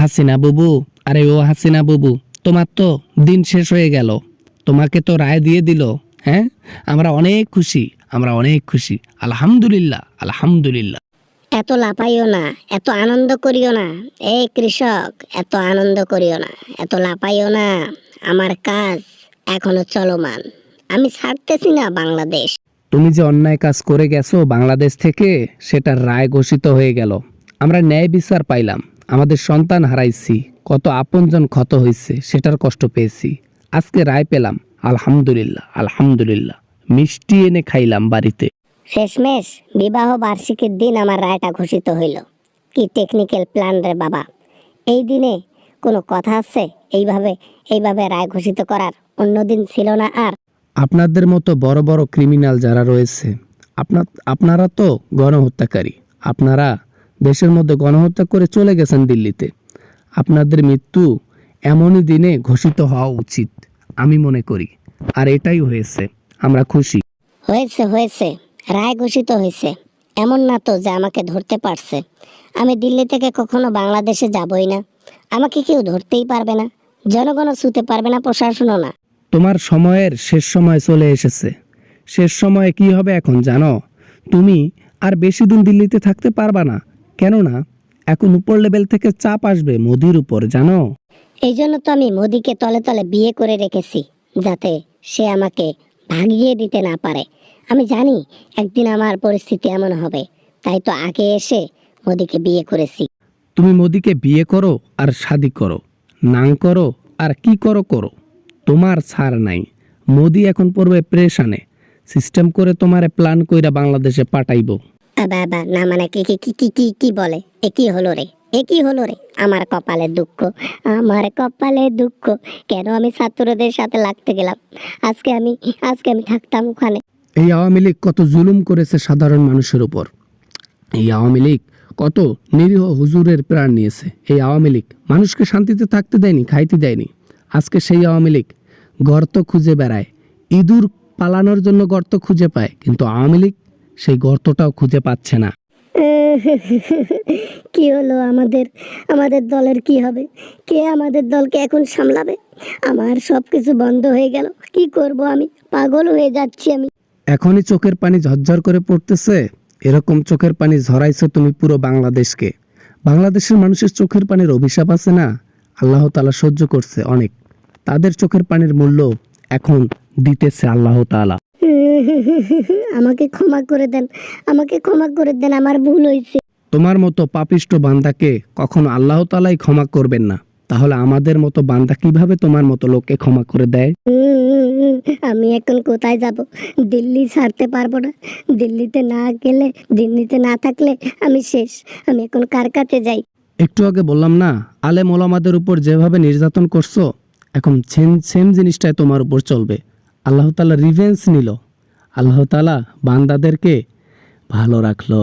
হাসিনা বুবু, আরে ও হাসিনা বুবু, তোমার তো দিন শেষ হয়ে গেল, তোমাকে তো রায় দিয়ে দিল। হ্যাঁ, আমরা অনেক খুশি, আমরা অনেক খুশি, আলহামদুলিল্লাহ আলহামদুলিল্লাহ। এত লাপাইও না, এত আনন্দ করিও না। এই কৃষক, এত আনন্দ করিও না, এত লাপাইও না। আমার কাজ এখনো চলমান, আমি ছাড়তেছি না বাংলাদেশ। তুমি যে অন্যায় কাজ করে গেছো বাংলাদেশ থেকে, সেটার রায় ঘোষিত হয়ে গেল। আমরা ন্যায় বিচার পাইলাম, আমাদের সন্তান হারাইছি, কত আপনজন ক্ষত হয়েছে সেটার কষ্ট পেয়েছি। আজকে রায় পেলাম, আলহামদুলিল্লাহ আলহামদুলিল্লাহ। মিষ্টি এনে খাইলাম বাড়িতে। শেষমেশ বিবাহ বার্ষিকীর দিন আমার রায়টা ঘোষিত হইল। কি টেকনিক্যাল প্ল্যান রে বাবা! এই দিনে কোনো কথা আছে এইভাবে রায় ঘোষিত করার? অন্যদিন ছিল না আর। আপনাদের মতো বড় বড় ক্রিমিনাল যারা রয়েছে, আপনারা তো গণহত্যাকারী। আপনারা দেশের মধ্যে গণহত্যা করে চলে গেছেন দিল্লিতে। আপনাদের মৃত্যু এমনই দিনে ঘোষিত হওয়া উচিত আমি মনে করি, আর এটাই হয়েছে। আমরা খুশি। হয়েছে হয়েছে, রায় ঘোষিত হয়েছে। এমন না তো যে আমাকে ধরতে পারছে। আমি দিল্লি থেকে কখনো বাংলাদেশে যাবই না। আমাকে কেউ ধরতেই পারবে না, জনগণও ছুতে পারবে না, প্রশাসনও না। তোমার সময়ের শেষ সময় চলে এসেছে। শেষ সময়ে কি হবে এখন জানো? তুমি আর বেশি দিন দিল্লিতে থাকতে পারবা না। কেননা এখন উপর লেভেল থেকে চাপ আসবে মোদির উপর, জানো? এই জন্য তো আমি মোদিকে তলে তলে বিয়ে করে রেখেছি, যাতে সে আমাকে ভাগিয়ে দিতে না পারে। আমি জানি একদিন আমার পরিস্থিতি এমন হবে, তাই তো আগে এসে মোদিকে বিয়ে করেছি। তুমি মোদিকে বিয়ে করো আর শাদি করো, নাং করো আর কি করো করো, তোমার ছাড় নাই। মোদি এখন পড়বে প্রেশানে, সিস্টেম করে তোমারে প্ল্যান কইরা বাংলাদেশে পাঠাইবো। বাবা না, মানে কি কি কি কি কি কি বলে? এ কি হলো রে, এ কি হলো রে? আমার কপালে দুঃখ, আমার কপালে দুঃখ। কেন আমি ছাত্রদের সাথে লাগতে গেলাম? আজকে আমি থাকতাম ওখানে। এই আওয়ামী লীগ কত জুলুম করেছে সাধারণ মানুষের উপর। এই আওয়ামী লীগ কত নিরীহ হুজুরের প্রাণ নিয়েছে। এই আওয়ামী লীগ মানুষকে শান্তিতে থাকতে দেয়নি, খাইতে দেয়নি। আজকে সেই আওয়ামী লীগ গর্ত খুঁজে বেড়ায়, ইঁদুর পালানোর জন্য গর্ত খুঁজে পায়, কিন্তু আওয়ামী লীগ সেই গর্তটাও খুঁজে পাচ্ছে না। কি হলো আমাদের? আমাদের দলের কি হবে? কে আমাদের দলকে এখন সামলাবে? আমার সবকিছু বন্ধ হয়ে গেল, কি করব আমি? পাগল হয়ে যাচ্ছি আমি। এখনই চোখের পানি ঝরঝর করে পড়তেছে। এরকম চোখের পানি ঝরাইছো তুমি পুরো বাংলাদেশকে। বাংলাদেশের মানুষের চোখের পানির অভিশাপ আছে না, আল্লাহ তাআলা সহ্য করছে অনেক। তাদের চোখের পানির মূল্য এখন দিতেছে আল্লাহ তাআলা। আমাকে ক্ষমা করে দেন, আমাকে ক্ষমা করে দেন, আমার ভুল হয়েছে। তোমার মতো পাপিষ্ট বান্দাকে কখনো আল্লাহ তাআলাই ক্ষমা করবেন না। তাহলে আমাদের মতো বান্দা কিভাবে তোমার মতো লোককে ক্ষমা করে দেয়? আমি এখন কোথায় যাব? দিল্লি ছাড়তে পারবো না। দিল্লিতে না গেলে, দিল্লিতে না থাকলে আমি শেষ। আমি এখন কার কাছে যাই? একটু আগে বললাম না, আলেম ওলামাদের উপর যেভাবে নির্যাতন করছো, এখন সেম জিনিসটাই তোমার উপর চলবে। আল্লাহ তাআলা রিভেঞ্জ নিল, আল্লাহ তাআলা বান্দাদেরকে ভালো রাখলো।